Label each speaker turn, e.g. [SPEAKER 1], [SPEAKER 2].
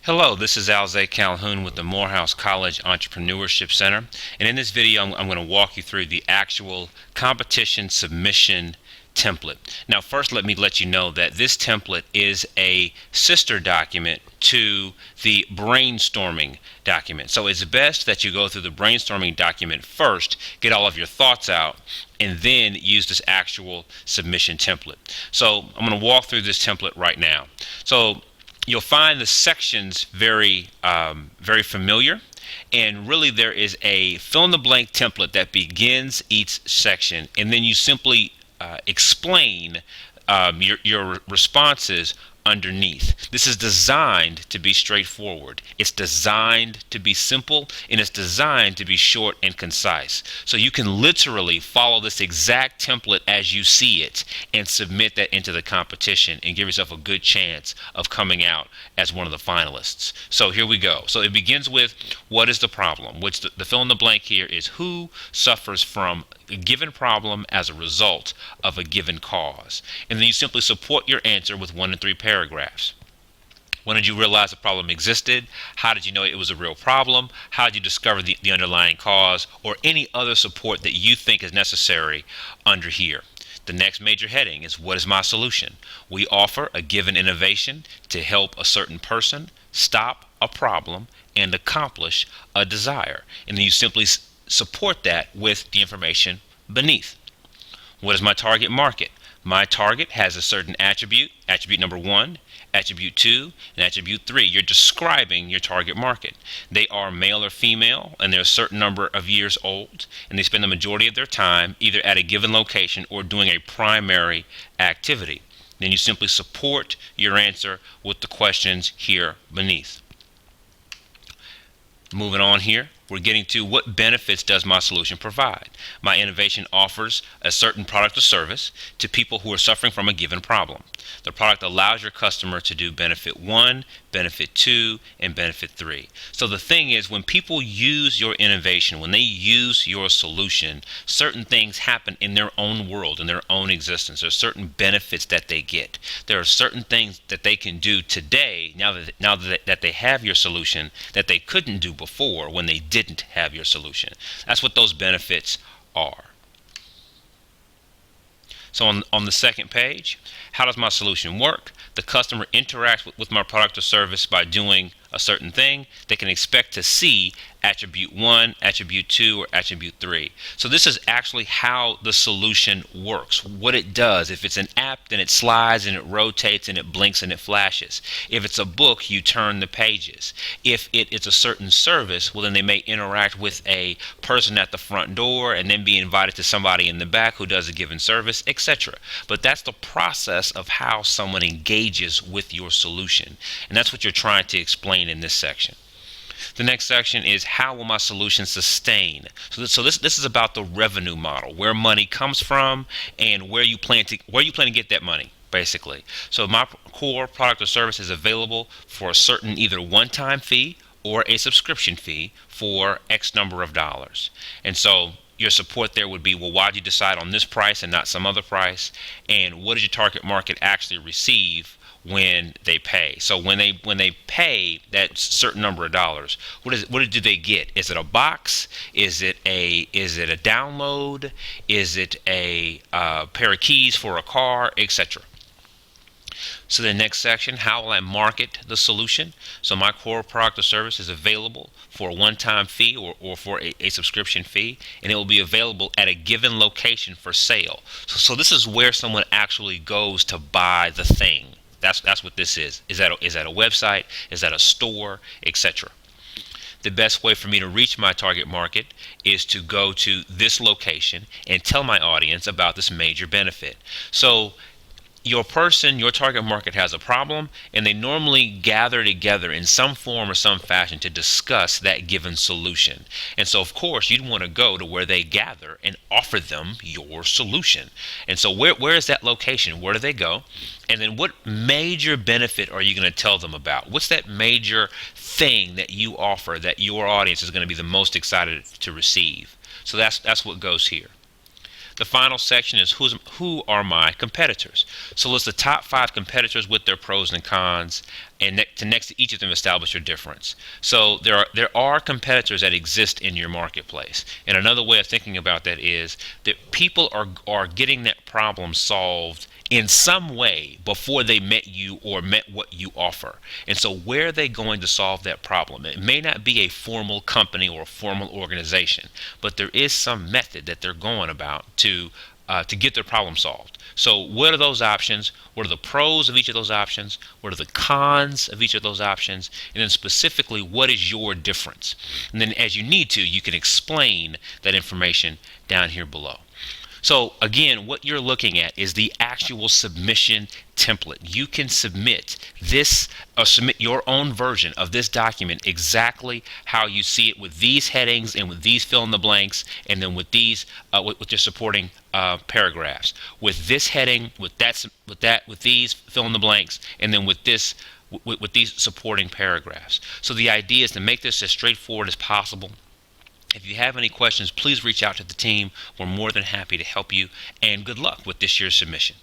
[SPEAKER 1] Hello, this is Alze Calhoun with the Morehouse College Entrepreneurship Center, and in this video I'm going to walk you through the actual competition submission template. Now first let me let you know that this template is a sister document to the brainstorming document. So it's best that you go through the brainstorming document first, get all of your thoughts out, and then use this actual submission template. So I'm going to walk through this template right now. So you'll find the sections very familiar, and really there is a fill-in-the-blank template that begins each section, and then you simply explain your responses underneath. This is designed to be straightforward. It's designed to be simple, and it's designed to be short and concise. So you can literally follow this exact template as you see it and submit that into the competition and give yourself a good chance of coming out as one of the finalists. So here we go. So it begins with what is the problem, which the fill in the blank here is who suffers from a given problem as a result of a given cause. And then you simply support your answer with 1 to 3 paragraphs. When did you realize the problem existed? How did you know it was a real problem? How did you discover the underlying cause? Or any other support that you think is necessary under here. The next major heading is what is my solution? We offer a given innovation to help a certain person stop a problem and accomplish a desire. And then you simply support that with the information beneath. What is my target market? My target has a certain attribute number 1, attribute 2, and attribute 3. You're describing your target market. They are male or female, and they're a certain number of years old, and they spend the majority of their time either at a given location or doing a primary activity. Then you simply support your answer with the questions here beneath. Moving on here, we're getting to what benefits does my solution provide. My innovation offers a certain product or service to people who are suffering from a given problem. The product allows your customer to do benefit 1, benefit 2, and benefit 3. So the thing is, when people use your innovation, when they use your solution, certain things happen in their own world, in their own existence. There are certain benefits that they get. There are certain things that they can do today, now that they have your solution, that they couldn't do before when they didn't have your solution. That's what those benefits are. So on the second page, how does my solution work? The customer interacts with my product or service by doing a certain thing. They can expect to see attribute 1, attribute 2, or attribute 3. So this is actually how the solution works, what it does. If it's an app, then it slides and it rotates and it blinks and it flashes. If it's a book, you turn the pages. If it's a certain service, well, then they may interact with a person at the front door and then be invited to somebody in the back who does a given service, etc. But that's the process of how someone engages with your solution. And that's what you're trying to explain in this section. The next section is how will my solution sustain? So this is about the revenue model, where money comes from and where you plan to get that money, basically. So my core product or service is available for a certain either one-time fee or a subscription fee for X number of dollars. And so your support there would be, well, why did you decide on this price and not some other price? And what does your target market actually receive when they pay? So when they pay that certain number of dollars, what do they get? Is it a box? Is it a download? Is it a pair of keys for a car, etc.? So the next section, how will I market the solution? So my core product or service is available for a one-time fee or for a subscription fee, and it will be available at a given location for sale. So this is where someone actually goes to buy the thing. That's what this is. Is that a website? Is that a store, etc.? The best way for me to reach my target market is to go to this location and tell my audience about this major benefit. So your target market has a problem, and they normally gather together in some form or some fashion to discuss that given solution. And so, of course, you'd want to go to where they gather and offer them your solution. And so where is that location? Where do they go? And then what major benefit are you going to tell them about? What's that major thing that you offer that your audience is going to be the most excited to receive? So that's what goes here. The final section is who are my competitors. So list the top 5 competitors with their pros and cons. and next to each of them establish your difference. So there are competitors that exist in your marketplace. And another way of thinking about that is that people are getting that problem solved in some way before they met you or met what you offer. And so where are they going to solve that problem? It may not be a formal company or a formal organization, but there is some method that they're going about to get their problem solved. So what are those options? What are the pros of each of those options? What are the cons of each of those options? And then specifically, what is your difference? And then as you need to, you can explain that information down here below. So again, what you're looking at is the actual submission template. You can submit this or submit your own version of this document exactly how you see it, with these headings and with these fill in the blanks, and then with these with your supporting paragraphs. With this heading, with these fill in the blanks, and then with this with these supporting paragraphs. So the idea is to make this as straightforward as possible. If you have any questions, please reach out to the team. We're more than happy to help you, and good luck with this year's submission.